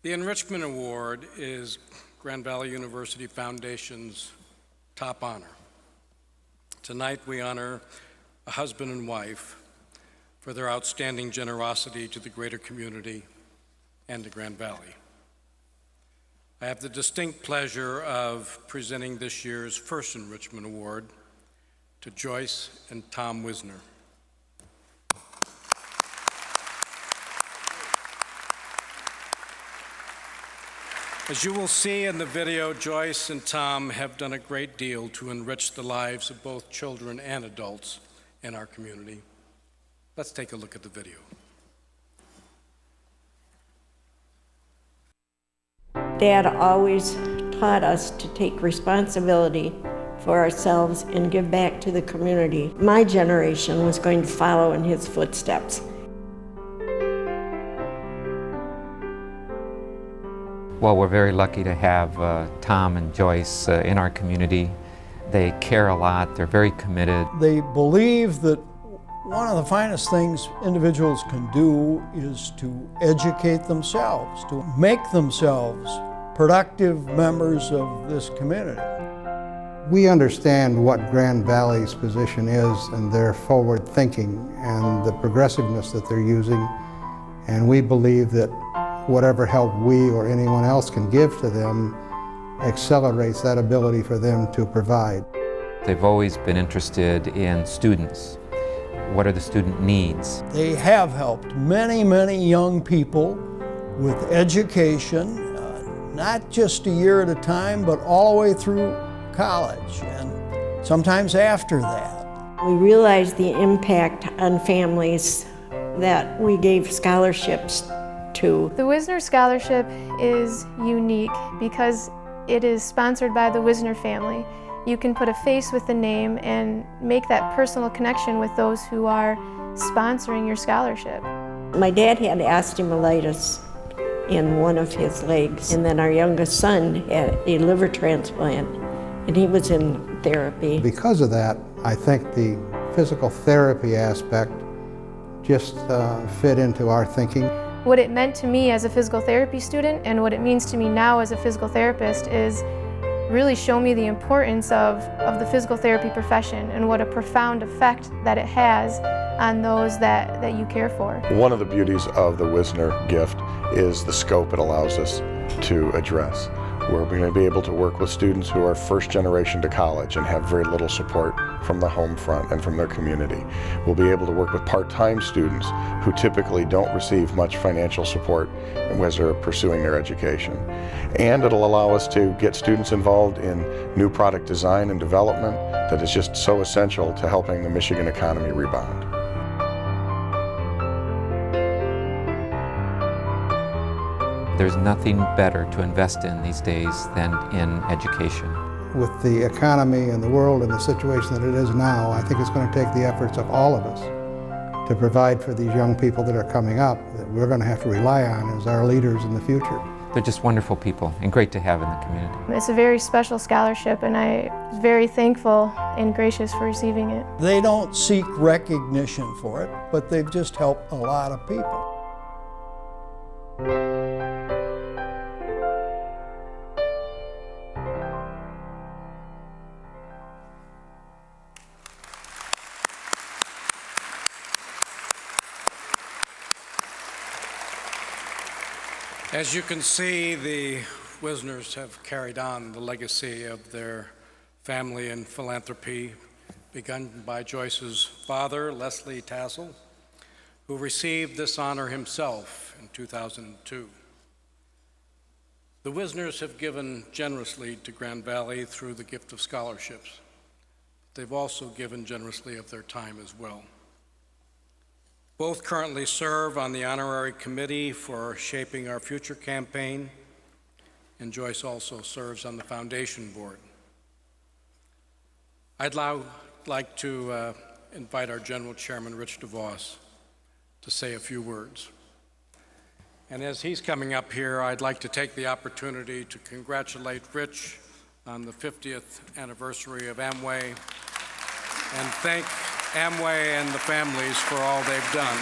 The Enrichment Award is Grand Valley University Foundation's top honor. Tonight we honor a husband and wife for their outstanding generosity to the greater community and to Grand Valley. I have the distinct pleasure of presenting this year's first Enrichment Award to Joyce and Tom Wisner. As you will see in the video, Joyce and Tom have done a great deal to enrich the lives of both children and adults in our community. Let's take a look at the video. Dad always taught us to take responsibility for ourselves and give back to the community. My generation was going to follow in his footsteps. Well, we're very lucky to have Tom and Joyce in our community. They care a lot, they're very committed. They believe that one of the finest things individuals can do is to educate themselves, to make themselves productive members of this community. We understand what Grand Valley's position is and their forward thinking and the progressiveness that they're using, and we believe that whatever help we or anyone else can give to them accelerates that ability for them to provide. They've always been interested in students. What are the student needs? They have helped many, many young people with education, not just a year at a time, but all the way through college and sometimes after that. We realized the impact on families that we gave scholarships to. The Wisner Scholarship is unique because it is sponsored by the Wisner family. You can put a face with the name and make that personal connection with those who are sponsoring your scholarship. My dad had osteomyelitis in one of his legs, and then our youngest son had a liver transplant, and he was in therapy. Because of that, I think the physical therapy aspect just fit into our thinking. What it meant to me as a physical therapy student and what it means to me now as a physical therapist is really show me the importance of the physical therapy profession and what a profound effect that it has on those that you care for. One of the beauties of the Wisner gift is the scope it allows us to address. We're going to be able to work with students who are first generation to college and have very little support from the home front and from their community. We'll be able to work with part-time students who typically don't receive much financial support as they're pursuing their education. And it'll allow us to get students involved in new product design and development that is just so essential to helping the Michigan economy rebound. There's nothing better to invest in these days than in education. With the economy and the world and the situation that it is now, I think it's going to take the efforts of all of us to provide for these young people that are coming up that we're going to have to rely on as our leaders in the future. They're just wonderful people and great to have in the community. It's a very special scholarship and I'm very thankful and gracious for receiving it. They don't seek recognition for it, but they've just helped a lot of people. As you can see, the Wisners have carried on the legacy of their family and philanthropy, begun by Joyce's father, Leslie Tassel, who received this honor himself in 2002. The Wisners have given generously to Grand Valley through the gift of scholarships. They've also given generously of their time as well. Both currently serve on the honorary committee for Shaping Our Future campaign, and Joyce also serves on the foundation board. I'd now like to invite our General Chairman, Rich DeVos, to say a few words. And as he's coming up here, I'd like to take the opportunity to congratulate Rich on the 50th anniversary of Amway and thank Amway and the families for all they've done.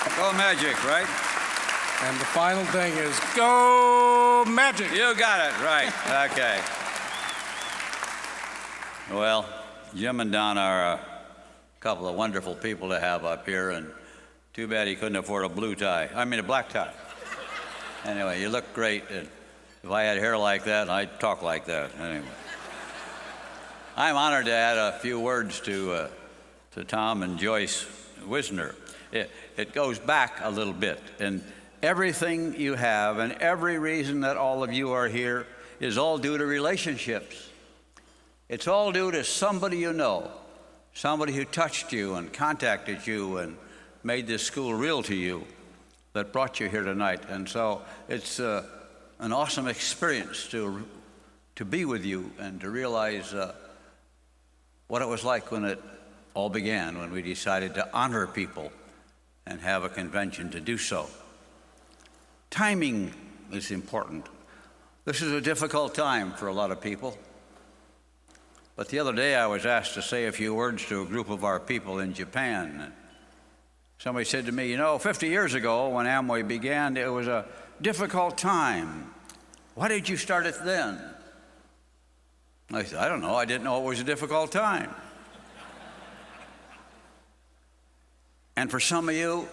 It's all magic, right? And the final thing is go Magic. You got it, right. Okay. Well, Jim and Don are a couple of wonderful people to have up here, and too bad he couldn't afford a black tie. Anyway, you look great, and if I had hair like that, I'd talk like that. Anyway. I'm honored to add a few words to Tom and Joyce Wisner. It goes back a little bit, and everything you have and every reason that all of you are here is all due to relationships. It's all due to somebody you know, somebody who touched you and contacted you and made this school real to you that brought you here tonight. And so it's an awesome experience to be with you and to realize what it was like when it all began, when we decided to honor people and have a convention to do so. Timing is important. This is a difficult time for a lot of people. But the other day I was asked to say a few words to a group of our people in Japan. Somebody said to me, you know, 50 years ago when Amway began, it was a difficult time. Why did you start it then? I said, I don't know. I didn't know it was a difficult time. And for some of you,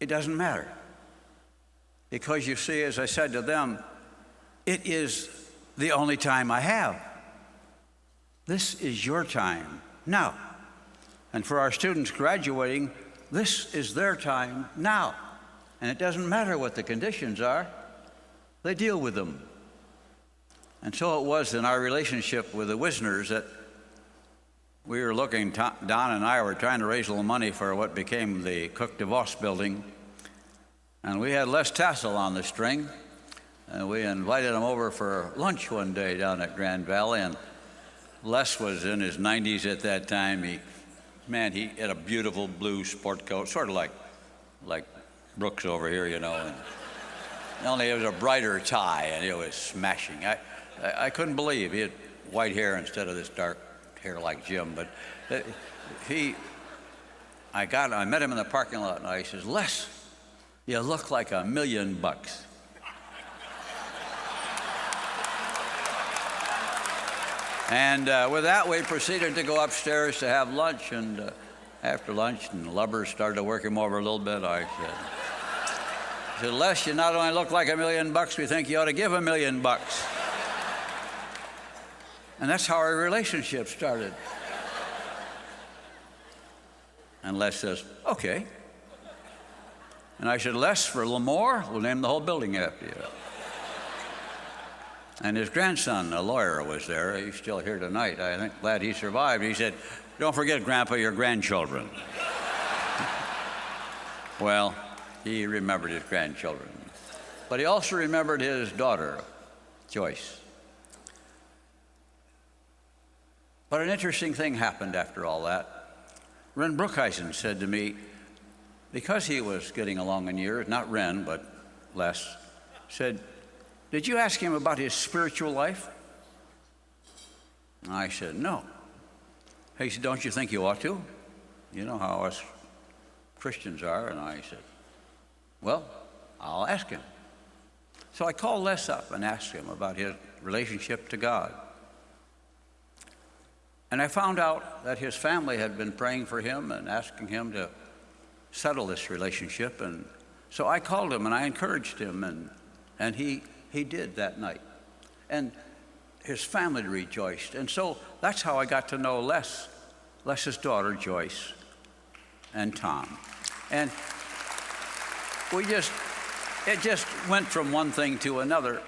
it doesn't matter. Because you see, as I said to them, it is the only time I have. This is your time now. And for our students graduating, this is their time now. And it doesn't matter what the conditions are, they deal with them. And so it was in our relationship with the Wisners that we were looking, Don and I were trying to raise a little money for what became the Cook DeVos building. And we had Les Tassel on the string. And we invited him over for lunch one day down at Grand Valley. And Les was in his 90s at that time. He had a beautiful blue sport coat, sort of like Brooks over here, you know. And only it was a brighter tie, and it was smashing. I couldn't believe he had white hair instead of this dark hair like Jim. But I met him in the parking lot, and he says, Les, you look like $1 million. And with that, we proceeded to go upstairs to have lunch. And after lunch, and Lubbers started to work him over a little bit, I said, Les, you not only look like $1 million, we think you ought to give $1 million. And that's how our relationship started. And Les says, okay. And I said, Les, for a little more, we'll name the whole building after you. And his grandson, a lawyer, was there. He's still here tonight. I think glad he survived. He said, don't forget, Grandpa, your grandchildren. Well, he remembered his grandchildren. But he also remembered his daughter, Joyce. But an interesting thing happened after all that. Ren Brookhuizen said to me, because he was getting along in years, not Ren, but Les, said, did you ask him about his spiritual life? I said, no. He said, don't you think you ought to? You know how us Christians are. And I said, well, I'll ask him. So I called Les up and asked him about his relationship to God. And I found out that his family had been praying for him and asking him to settle this relationship. And so I called him and I encouraged him, and he did that night. And his family rejoiced. And so that's how I got to know Les's daughter, Joyce, and Tom. And it just went from one thing to another.